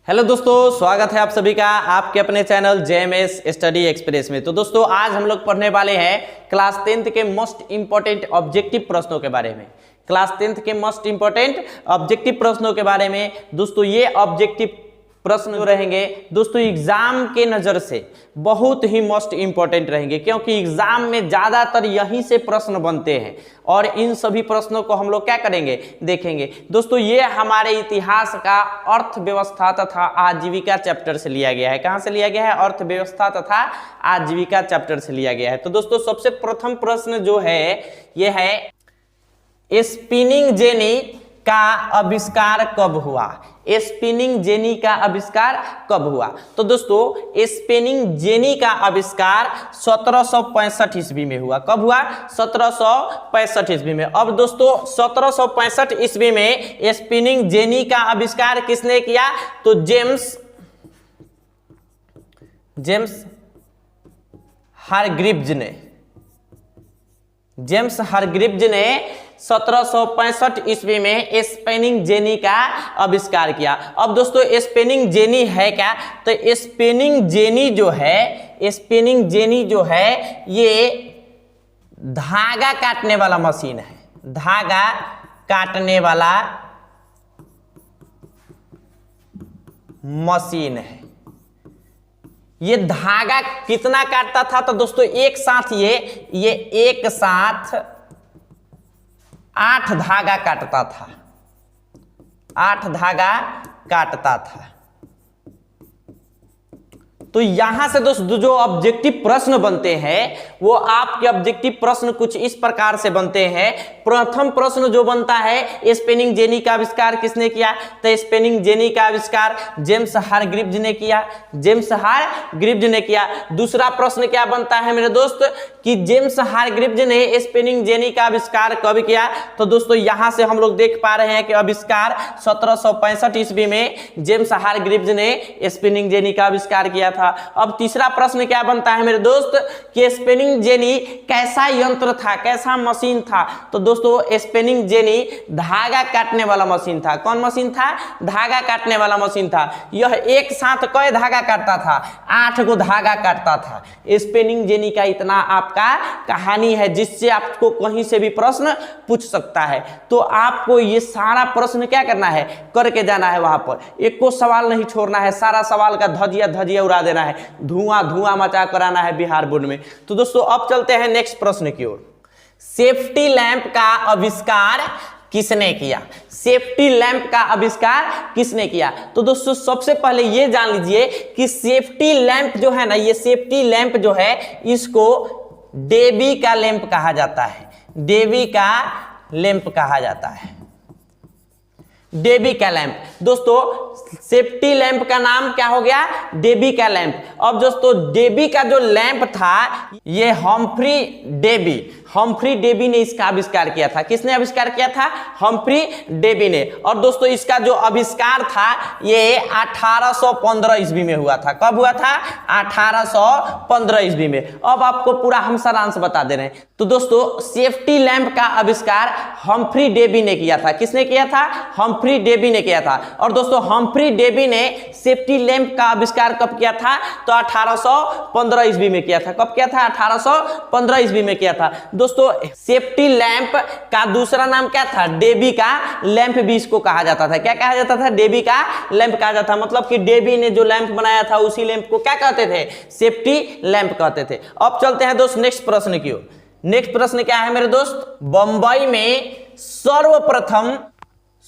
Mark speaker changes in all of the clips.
Speaker 1: Hello दोस्तों, स्वागत है आप सभी का आपके अपने चैनल जेएमएस स्टडी एक्सप्रेस में। तो दोस्तों आज हम लोग पढ़ने वाले हैं क्लास 10th के मोस्ट इंपॉर्टेंट ऑब्जेक्टिव प्रश्नों के बारे में। क्लास 10th के मोस्ट इंपॉर्टेंट ऑब्जेक्टिव प्रश्नों के बारे में दोस्तों ये ऑब्जेक्टिव प्रश्न जो रहेंगे दोस्तों एग्जाम के नजर से बहुत ही मोस्ट इंपॉर्टेंट रहेंगे, क्योंकि एग्जाम में ज्यादातर यहीं से प्रश्न बनते हैं और इन सभी प्रश्नों को हम लोग क्या करेंगे, देखेंगे। दोस्तों ये हमारे इतिहास का अर्थव्यवस्था तथा आजीविका चैप्टर से लिया गया है। कहां से लिया गया है? अर्थव्यवस्था तथा आजीविका चैप्टर से लिया गया है। तो दोस्तों सबसे प्रथम प्रश्न जो है यह है, स्पिनिंग जेनी का आविष्कार कब हुआ? स्पिनिंग जेनी का आविष्कार कब हुआ? तो दोस्तों स्पिनिंग जेनी का आविष्कार 1765 ईस्वी में हुआ। कब हुआ? 1765 ईस्वी में। अब दोस्तों 1765 ईस्वी में स्पिनिंग जेनी का आविष्कार किसने किया? तो जेम्स हारग्रीव्ज ने। जेम्स हारग्रीव्ज ने 1765 ईस्वी में स्पिनिंग जेनी का आविष्कार किया। अब दोस्तों स्पिनिंग जेनी है क्या? तो स्पिनिंग जेनी जो है ये धागा काटने वाला मशीन है। धागा काटने वाला मशीन है। ये धागा कितना काटता था? तो दोस्तों एक साथ ये एक साथ 8 धागा काटता था। 8 धागा काटता था। तो यहां से दोस्तों जो ऑब्जेक्टिव प्रश्न बनते हैं वो आपके ऑब्जेक्टिव प्रश्न कुछ इस प्रकार से बनते हैं। प्रथम प्रश्न जो बनता है स्पिनिंग जेनी का आविष्कार किसने किया? तो स्पिनिंग जेनी का आविष्कार जेम्स हारग्रीव्ज ने किया। जेम्स हारग्रीव्ज ने किया। दूसरा प्रश्न क्या बनता है मेरे दोस्त कि जेम्स हारग्रीव्ज ने स्पिनिंग जेनी का आविष्कार कब किया? तो दोस्तों यहां से हम लोग देख पा रहे हैं कि आविष्कार 1765 ईस्वी में जेम्स हारग्रीव्ज ने स्पिनिंग जेनी का आविष्कार किया था। अब तीसरा प्रश्न क्या बनता है मेरे दोस्त कि स्पिनिंग जेनी कैसा यंत्र था, कैसा मशीन था? तो दोस्तों स्पिनिंग जेनी धागा काटने वाला मशीन था। कौन मशीन था? धागा काटने वाला मशीन था। यह एक साथ कई धागा काटता था? 8 गो धागा काटता था। स्पिनिंग जेनी का इतना आपका कहानी है जिससे आपको कहीं से भी प्रश्न पूछ सकता है। तो आपको ये सारा प्रश्न क्या करना है, करके जाना है। वहां पर एक को सवाल नहीं छोड़ना है, सारा सवाल का धजिया उड़ा देना है, धुआं मचा कराना है बिहार बोर्ड में। तो दोस्तों अब चलते हैं नेक्स्ट प्रश्न की ओर। सेफ्टी लैंप का आविष्कार किसने किया? सेफ्टी लैंप का आविष्कार किसने किया? तो दोस्तों सबसे पहले ये जान लीजिए कि सेफ्टी लैंप जो है ना, ये सेफ्टी लैंप जो है इसको डेबी का लैंप कहा जाता है। डेबी का लैंप कहा जाता है। डेबी का लैंप। दोस्तों सेफ्टी लैंप का नाम क्या हो गया? डेबी का लैंप। अब दोस्तों डेबी का जो लैंप था ये हम्फ्री डेबी ने इसका आविष्कार किया था। किसने आविष्कार किया था? हम्फ्री डेबी ने। और दोस्तों इसका जो आविष्कार था ये 1815 ईस्वी में हुआ था। कब हुआ था? 1815 ईस्वी में। अब आपको पूरा हम सारांश बता दे रहे हैं। तो दोस्तों सेफ्टी लैंप का आविष्कार हम्फ्री डेबी ने किया था। किसने किया था? हम्फ्री डेबी ने किया था। और दोस्तों हम्फ्री डेबी ने सेफ्टी लैंप का आविष्कार कब किया था? तो 1815 ईस्वी में किया था। कब किया था? 1815 ईस्वी में किया था। दोस्तों सेफ्टी लैंप का दूसरा नाम क्या था? डेबी का लैंप भी इसको कहा जाता था। क्या कहा जाता था? डेबी का लैंप कहा जाता था। मतलब कि डेबी ने जो लैंप बनाया था उसी लैंप को क्या कहते थे? सेफ्टी लैंप कहते थे। अब चलते हैं दोस्त नेक्स्ट प्रश्न की ओर। नेक्स्ट प्रश्न क्या है मेरे दोस्त? बंबई में सर्वप्रथम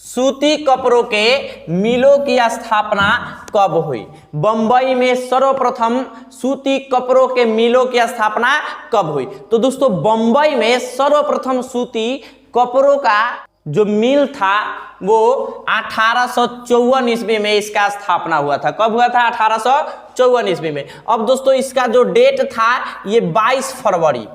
Speaker 1: सूती कपड़ों के मिलों की स्थापना कब हुई? बंबई में सर्वप्रथम सूती कपड़ों के मिलों की स्थापना कब हुई? तो दोस्तों बंबई में सर्वप्रथम सूती कपड़ों का जो मिल था वो 1854 ईस्वी में इसका स्थापना हुआ था। कब हुआ था? 1854 ईस्वी में। अब दोस्तों इसका जो डेट था ये 22 फरवरी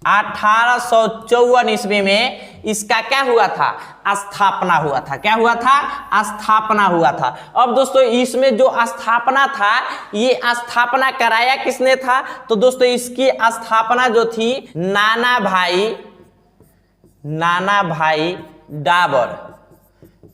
Speaker 1: 1854 ईस्वी में इसका क्या हुआ था? स्थापना हुआ था। क्या हुआ था? स्थापना हुआ था। अब दोस्तों इसमें जो स्थापना था ये स्थापना कराया किसने था? तो दोस्तों इसकी स्थापना जो थी नाना भाई डाबर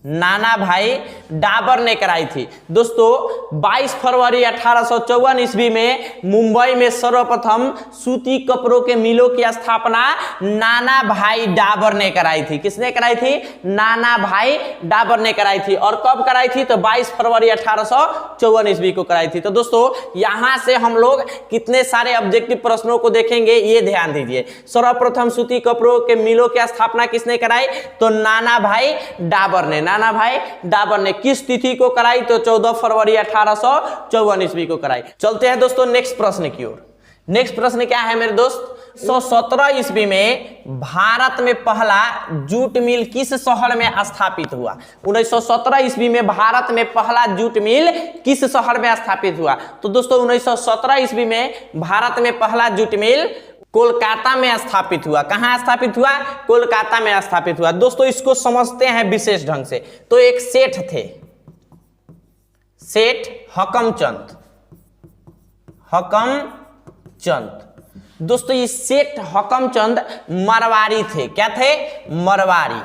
Speaker 1: नाना भाई डाबर ने कराई थी। दोस्तों 22 फरवरी 1854 ईस्वी में मुंबई में सर्वप्रथम सूती कपड़ों के मिलों की स्थापना नाना भाई डाबर ने कराई थी। किसने कराई थी? नाना भाई डाबर ने कराई थी। और कब कराई थी? तो 22 फरवरी 1854 ईस्वी को कराई थी। तो दोस्तों यहां से हम लोग कितने सारे ऑब्जेक्टिव प्रश्नों को देखेंगे, ये ध्यान दीजिए। सर्वप्रथम सूती कपड़ों के मिलों की स्थापना किसने कराई? तो नाना भाई डाबर ने। नाना भाई डाबर ने किस तिथि को कराई? तो 14 फरवरी 1854 ईस्वी को कराई। चलते हैं दोस्तों नेक्स्ट प्रश्न की ओर। नेक्स्ट प्रश्न क्या है मेरे दोस्त? 1917 ईस्वी में भारत में पहला जूट मिल किस शहर में स्थापित हुआ? 1917 ईस्वी में भारत में पहला जूट मिल किस शहर में स्थापित हुआ? तो दोस्तों 1917 ईस्वी में भारत में पहला जूट मिल कोलकाता में स्थापित हुआ। कहां स्थापित हुआ? कोलकाता में स्थापित हुआ। दोस्तों इसको समझते हैं विशेष ढंग से। तो एक सेठ थे, सेठ हकमचंद। हकमचंद दोस्तों ये सेठ हकमचंद मरवाड़ी थे। क्या थे? मरवाड़ी।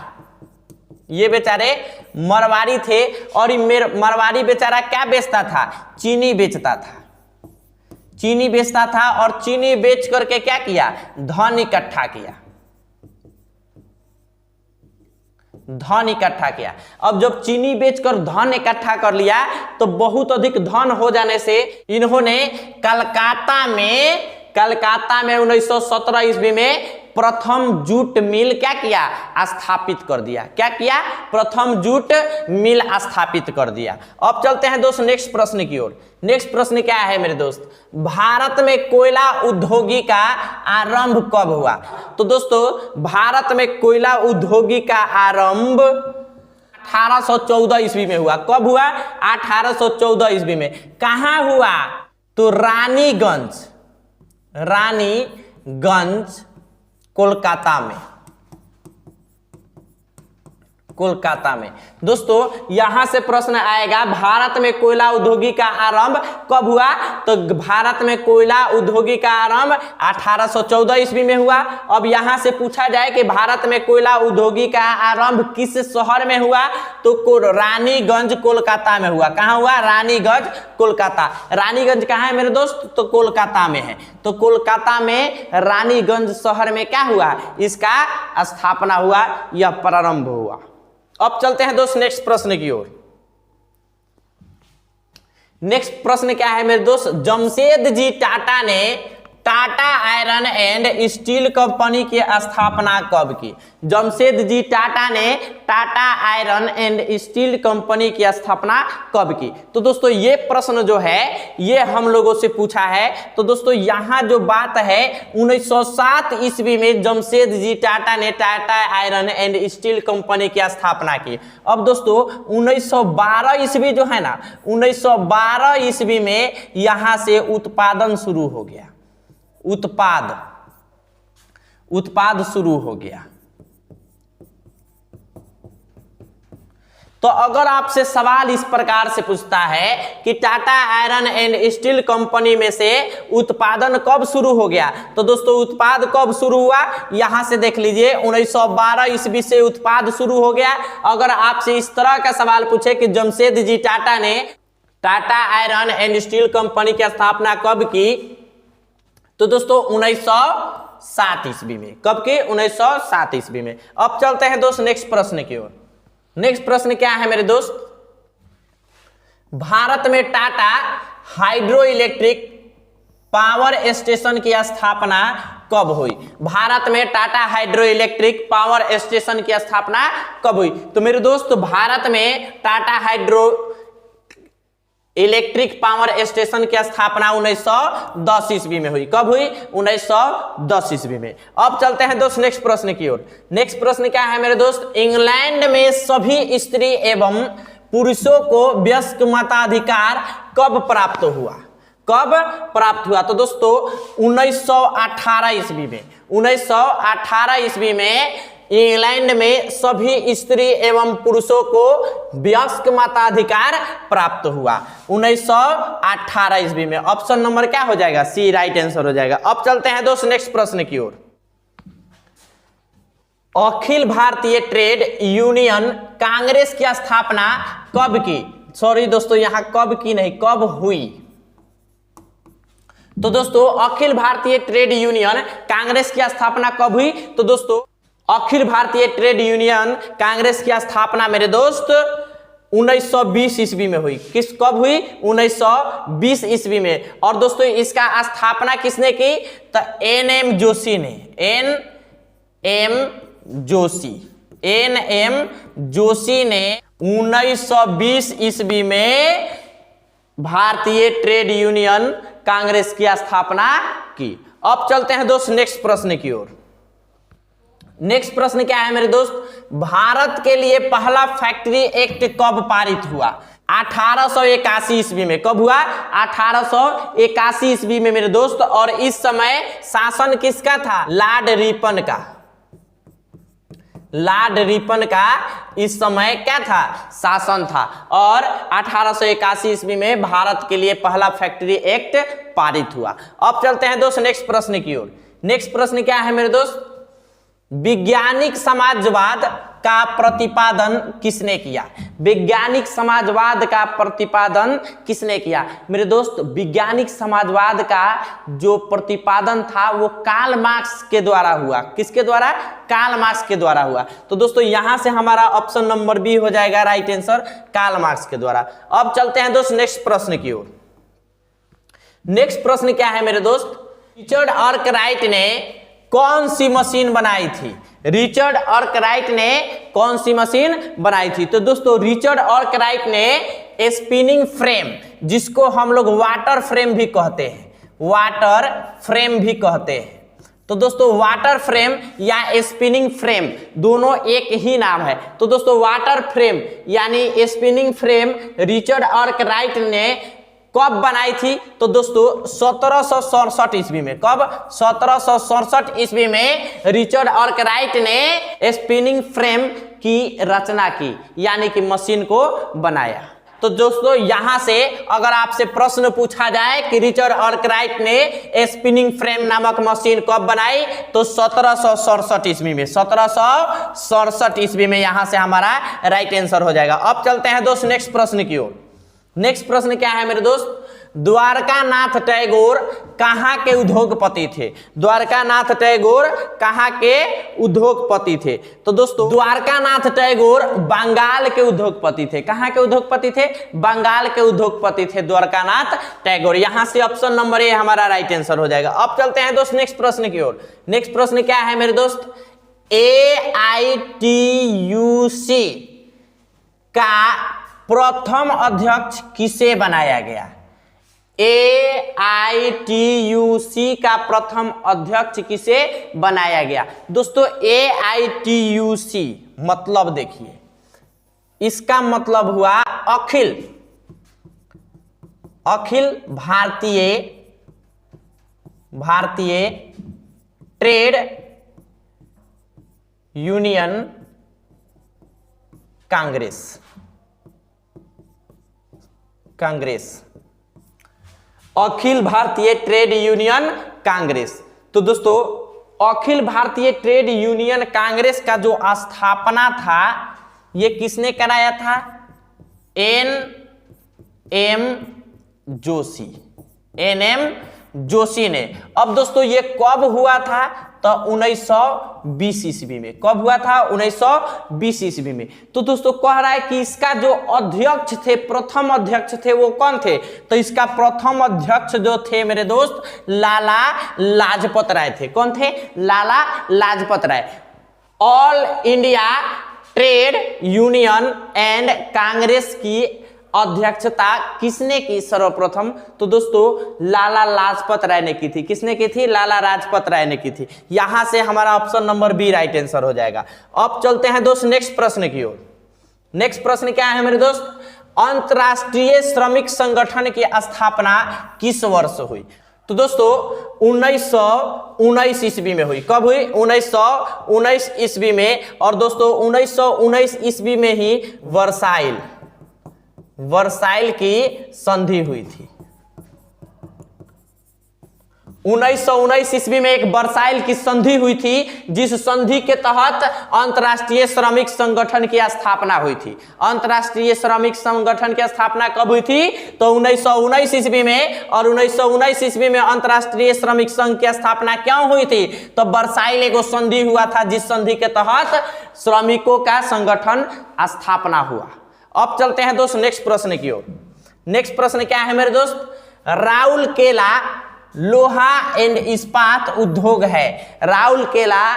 Speaker 1: ये बेचारे मरवाड़ी थे। और ये मरवाड़ी बेचारा क्या बेचता था? चीनी बेचता था। चीनी बेचता था और चीनी बेच करके क्या किया? धन इकट्ठा किया। धन इकट्ठा किया। अब जब चीनी बेचकर धन इकट्ठा कर लिया तो बहुत अधिक धन हो जाने से इन्होंने कलकत्ता में 1917 ईस्वी में प्रथम जूट मिल क्या किया? स्थापित कर दिया। क्या किया? प्रथम जूट मिल स्थापित कर दिया। अब चलते हैं दोस्त नेक्स्ट प्रश्न की ओर। नेक्स्ट प्रश्न क्या है मेरे दोस्त? भारत में कोयला उद्योगी का आरंभ कब हुआ? तो दोस्तों भारत में कोयला उद्योगी का आरंभ 1814 ईस्वी में हुआ। कब हुआ? 1814 ईस्वी में। कहां हुआ? तो रानीगंज कोलकाता में। दोस्तों यहां से प्रश्न आएगा भारत में कोयला उद्योगी का आरंभ कब हुआ? तो भारत में कोयला उद्योगी का आरंभ 1814 ईस्वी में हुआ। अब यहां से पूछा जाए कि भारत में कोयला उद्योगी का आरंभ किस शहर में हुआ? तो रानीगंज कोलकाता में हुआ। कहां हुआ? रानीगंज कोलकाता। रानीगंज कहां है मेरे दोस्त? तो कोलकाता में है। तो कोलकाता में रानीगंज शहर में क्या हुआ? इसका स्थापना हुआ, यह प्रारंभ हुआ। अब चलते हैं दोस्त नेक्स्ट प्रश्न की ओर। नेक्स्ट प्रश्न क्या है मेरे दोस्त? जमशेदजी टाटा ने Tata iron and steel company की स्थापना कब की? जमशेदजी टाटा ने Tata iron and steel company की स्थापना कब की? तो दोस्तों ये प्रश्न जो है ये हम लोगों से पूछा है। तो दोस्तों यहां जो बात है 1907 ईस्वी में जमशेदजी टाटा ने Tata iron and steel company की स्थापना की। अब दोस्तों 1912 ईस्वी जो है ना, 1912 ईस्वी में यहां से उत्पादन शुरू हो गया। उत्पाद शुरू हो गया। तो अगर आपसे सवाल इस प्रकार से पूछता है कि Tata iron and steel company में से उत्पादन कब शुरू हो गया? तो दोस्तों उत्पाद कब शुरू हुआ? यहां से देख लीजिए 1912 ईस्वी से उत्पाद शुरू हो गया। अगर आपसे इस तरह का सवाल पूछे कि जमशेदजी टाटा ने Tata iron and steel company की स्थापना कब की? तो दोस्तों 1907 ईस्वी में। कब के? 1907 ईस्वी में। अब चलते हैं दोस्त नेक्स्ट प्रश्न की ओर। नेक्स्ट प्रश्न क्या है मेरे दोस्त? भारत में Tata hydro electric power station की स्थापना कब हुई? भारत में Tata hydro electric power station की स्थापना कब हुई? तो मेरे दोस्त भारत में Tata hydro electric power station की स्थापना 1910 ईस्वी में हुई। कब हुई? 1910 ईस्वी में। अब चलते हैं दोस्त नेक्स्ट प्रश्न की ओर। नेक्स्ट प्रश्न क्या है मेरे दोस्त? इंग्लैंड में सभी स्त्री एवं पुरुषों को वयस्क मताधिकार कब प्राप्त हुआ? कब प्राप्त हुआ? तो दोस्तों 1918 ईस्वी में। 1918 ईस्वी में इंग्लैंड में सभी स्त्री एवं पुरुषों को वयस्क मताधिकार प्राप्त हुआ 1918 ईस्वी में। ऑप्शन नंबर क्या हो जाएगा? सी राइट आंसर हो जाएगा। अब चलते हैं दोस्त नेक्स्ट प्रश्न की ओर। अखिल भारतीय ट्रेड यूनियन कांग्रेस की स्थापना कब की? सॉरी दोस्तों, यहां कब की नहीं, कब हुई। तो दोस्तों अखिल भारतीय ट्रेड यूनियन कांग्रेस की स्थापना कब हुई? तो दोस्तों अखिल भारतीय ट्रेड यूनियन कांग्रेस की स्थापना मेरे दोस्त 1920 ईस्वी में हुई। कब हुई? 1920 ईस्वी में। और दोस्तों इसका स्थापना किसने की? तो एन.एम. जोशी ने, एन.एम. जोशी ने 1920 ईस्वी में भारतीय ट्रेड यूनियन कांग्रेस की स्थापना की। अब चलते हैं दोस्त नेक्स्ट प्रश्न की ओर। नेक्स्ट प्रश्न क्या है मेरे दोस्त? भारत के लिए पहला फैक्ट्री एक्ट कब पारित हुआ? 1881 ईस्वी में। कब हुआ? 1881 ईस्वी में मेरे दोस्त। और इस समय शासन किसका था? लॉर्ड रिपन का। लॉर्ड रिपन का इस समय क्या था? शासन था। और 1881 ईस्वी में भारत के लिए पहला फैक्ट्री एक्ट पारित हुआ। अब चलते हैं दोस्त नेक्स्ट प्रश्न की ओर। नेक्स्ट प्रश्न क्या है मेरे दोस्त? वैज्ञानिक समाजवाद का प्रतिपादन किसने किया? वैज्ञानिक समाजवाद का प्रतिपादन किसने किया? मेरे दोस्त वैज्ञानिक समाजवाद का जो प्रतिपादन था वो कार्ल मार्क्स के द्वारा हुआ। किसके द्वारा? कार्ल मार्क्स के द्वारा हुआ। तो दोस्तों यहां से हमारा ऑप्शन नंबर बी हो जाएगा राइट आंसर, कार्ल मार्क्स के द्वारा। अब चलते हैं दोस्त नेक्स्ट प्रश्न की ओर। नेक्स्ट प्रश्न क्या है मेरे दोस्त? रिचर्ड आर्कराइट ने कौन सी मशीन बनाई थी? रिचर्ड आर्कराइट ने कौन सी मशीन बनाई थी? तो दोस्तों रिचर्ड आर्कराइट ने स्पिनिंग फ्रेम, जिसको हम लोग वाटर फ्रेम भी कहते हैं, वाटर फ्रेम भी कहते हैं। तो दोस्तों वाटर फ्रेम या स्पिनिंग फ्रेम दोनों एक ही नाम है। तो दोस्तों वाटर फ्रेम यानी स्पिनिंग फ्रेम रिचर्ड आर्कराइट ने कब बनाई थी? तो दोस्तों 1767 ईस्वी में। कब? 1767 ईस्वी में रिचर्ड आर्कराइट ने स्पिनिंग फ्रेम की रचना की, यानी कि मशीन को बनाया। तो दोस्तों यहां से अगर आपसे प्रश्न पूछा जाए कि रिचर्ड आर्कराइट ने स्पिनिंग फ्रेम नामक मशीन कब बनाई, तो 1767 ईस्वी में। 1767 ईस्वी में यहां से हमारा राइट आंसर हो जाएगा। अब चलते हैं दोस्त नेक्स्ट प्रश्न की ओर। नेक्स्ट प्रश्न क्या है मेरे दोस्त? द्वारकानाथ टैगोर कहाँ के उद्योगपति थे? द्वारकानाथ टैगोर कहाँ के उद्योगपति थे? तो दोस्तों द्वारकानाथ टैगोर बंगाल के उद्योगपति थे। कहाँ के उद्योगपति थे? बंगाल के उद्योगपति थे द्वारकानाथ टैगोर। यहां से ऑप्शन नंबर ए हमारा राइट आंसर हो जाएगा। अब चलते हैं दोस्त नेक्स्ट प्रश्न की ओर। नेक्स्ट प्रश्न क्या है मेरे दोस्त? AITUC का प्रथम अध्यक्ष किसे बनाया गया? AITUC का प्रथम अध्यक्ष किसे बनाया गया? दोस्तों AITUC मतलब देखिए, इसका मतलब हुआ Akhil Bharatiya trade union Congress. Akhil Bharatiya trade union Congress. तो दोस्तों अखिल भारतीय ट्रेड यूनियन कांग्रेस का जो स्थापना था ये किसने कराया था? एन.एम. जोशी ने। अब दोस्तों ये कब हुआ था? तो 1920 ईस्वी में। कब हुआ था? 1920 ईस्वी में। तो दोस्तों कह रहा है कि इसका जो अध्यक्ष थे, प्रथम अध्यक्ष थे, वो कौन थे? तो इसका प्रथम अध्यक्ष जो थे मेरे दोस्त लाला लाजपत राय थे। कौन थे? Lala Lajpat Rai. All India Trade Union and Congress की अध्यक्षता किसने की सर्वप्रथम? तो दोस्तों लाला लाजपत राय ने की थी। किसने की थी? लाला लाजपत राय ने की थी। यहां से हमारा option number B right answer हो जाएगा। अब चलते हैं दोस्त नेक्स्ट प्रश्न की ओर। नेक्स्ट प्रश्न क्या है मेरे दोस्त? अंतरराष्ट्रीय श्रमिक संगठन की स्थापना किस वर्ष हुई? तो दोस्तों 1919 ईस्वी में हुई। कब हुई? 1919 ईस्वी में। और दोस्तों 1919 ईस्वी में ही वर्साइल की संधि हुई थी। 1919 ईस्वी में एक वर्साइल की संधि हुई थी, जिस संधि के तहत अंतर्राष्ट्रीय श्रमिक संगठन की स्थापना हुई थी। अंतर्राष्ट्रीय श्रमिक संगठन की स्थापना कब हुई थी? तो 1919 ईस्वी में। और 1919 ईस्वी में अंतर्राष्ट्रीय श्रमिक संघ की स्थापना क्यों हुई थी? तो वर्साइल एगो संधि हुआ था, जिस संधि के तहत श्रमिकों का संगठन स्थापना हुआ। अब चलते हैं दोस्त नेक्स्ट प्रश्न की ओर। नेक्स्ट प्रश्न क्या है मेरे दोस्त? राउरकेला लोहा एंड इस्पात उद्योग है। राउरकेला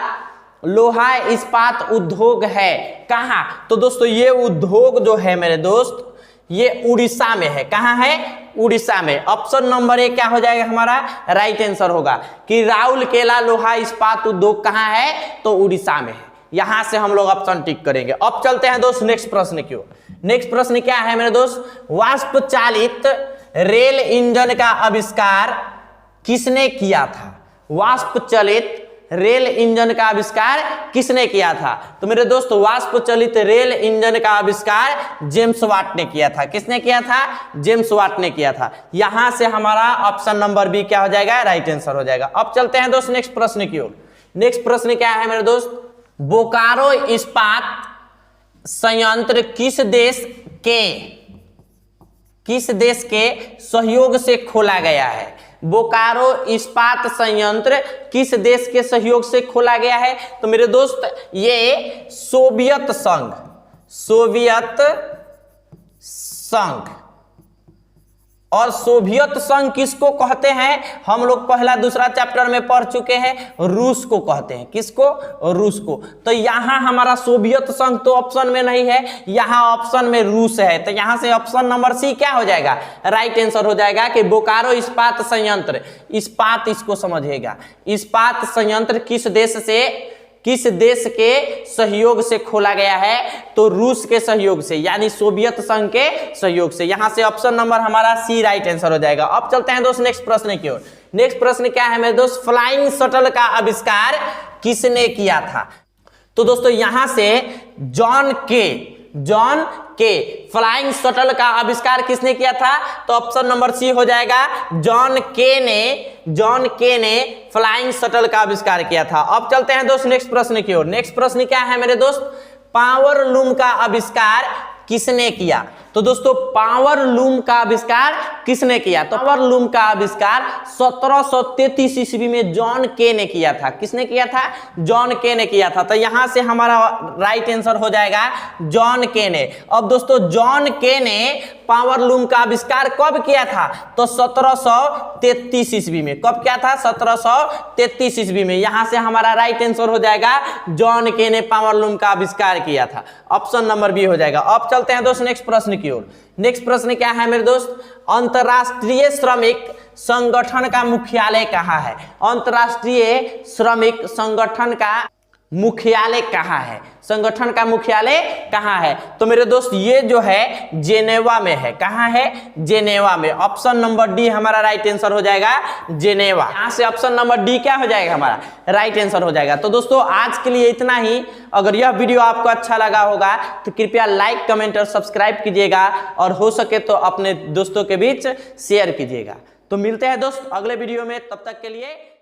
Speaker 1: लोहा इस्पात उद्योग है कहाँ? तो दोस्तों ये उद्योग जो है मेरे दोस्त, ये उड़ीसा में है। कहाँ है? उड़ीसा में। ऑप्शन नंबर ए क्या हो जाएगा हमारा? राइट आंसर होगा कि राउरकेला लोहा इस्पात उद्योग कहाँ है? तो उड़ीसा में है। यहां से हम लोग ऑप्शन टिक करेंगे। अब चलते हैं दोस्त नेक्स्ट प्रश्न की ओर। नेक्स्ट प्रश्न क्या है मेरे दोस्त? वाष्प चालित रेल इंजन का आविष्कार किसने किया था? वाष्प चलित रेल इंजन का आविष्कार किसने किया था? तो मेरे दोस्त वाष्प चलित रेल इंजन का आविष्कार जेम्स वाट ने किया था। किसने किया था? जेम्स वाट ने किया था। यहां से हमारा ऑप्शन नंबर बी क्या हो जाएगा? राइट आंसर हो जाएगा। अब चलते हैं दोस्त नेक्स्ट प्रश्न की ओर। नेक्स्ट प्रश्न क्या है मेरे दोस्त? बोकारो इस्पात संयंत्र किस देश के सहयोग से खोला गया है? बोकारो इस्पात संयंत्र किस देश के सहयोग से खोला गया है? तो मेरे दोस्त ये सोवियत संघ। और सोवियत संघ किसको कहते हैं? हम लोग पहला दूसरा चैप्टर में पढ़ चुके हैं, रूस को कहते हैं। किसको? रूस को। तो यहां हमारा सोवियत संघ तो ऑप्शन में नहीं है, यहां ऑप्शन में रूस है। तो यहां से ऑप्शन नंबर सी क्या हो जाएगा? राइट आंसर हो जाएगा कि बोकारो इस्पात संयंत्र। इस्पात इसको समझिएगा, इस्पात संयंत्र किस देश के सहयोग से खोला गया है? तो रूस के सहयोग से, यानी सोवियत संघ के सहयोग से। यहां से ऑप्शन नंबर हमारा सी राइट आंसर हो जाएगा। अब चलते हैं दोस्त नेक्स्ट प्रश्न की ओर। नेक्स्ट प्रश्न क्या है मेरे दोस्त? फ्लाइंग शटल का आविष्कार किसने किया था? तो दोस्तों यहां से जॉन के फ्लाइंग शटल का आविष्कार किसने किया था? तो ऑप्शन नंबर सी हो जाएगा, जॉन के ने फ्लाइंग शटल का आविष्कार किया था। अब चलते हैं दोस्त नेक्स्ट प्रश्न की ओर। नेक्स्ट प्रश्न क्या है मेरे दोस्त? पावर लूम का आविष्कार किसने किया? तो दोस्तों पावर लूम का आविष्कार किसने किया? तो पावर लूम का आविष्कार 1733 ईस्वी में जॉन के ने किया था। किसने किया था? जॉन के ने किया था। तो यहां से हमारा राइट आंसर हो जाएगा जॉन के ने। अब दोस्तों जॉन के ने पावर लूम का आविष्कार कब किया था? तो 1733 ईस्वी में। कब किया था? 1733 ईस्वी में। यहां से हमारा राइट आंसर हो जाएगा जॉन के ने पावर लूम का आविष्कार किया था। ऑप्शन नंबर बी हो जाएगा। अब चलते हैं दोस्त नेक्स्ट प्रश्न की ओर। नेक्स्ट प्रश्न क्या है मेरे दोस्त? अंतरराष्ट्रीय श्रमिक संगठन का मुख्यालय कहाँ है? अंतरराष्ट्रीय श्रमिक संगठन का मुख्यालय कहाँ है? संगठन का मुख्यालय कहाँ है? तो मेरे दोस्त ये जो है जेनेवा में है। कहाँ है? जेनेवा में। ऑप्शन नंबर डी हमारा राइट आंसर हो जाएगा, जेनेवा। यहाँ से ऑप्शन नंबर डी क्या हो जाएगा? हमारा राइट आंसर हो जाएगा। तो दोस्तों आज के लिए इतना ही। अगर यह वीडियो आपको अच्छा लगा होगा तो कृपया लाइक, कमेंट और सब्सक्राइब कीजिएगा, और हो सके तो अपने दोस्तों के बीच शेयर कीजिएगा। तो मिलते हैं दोस्त अगले वीडियो में, तब तक के लिए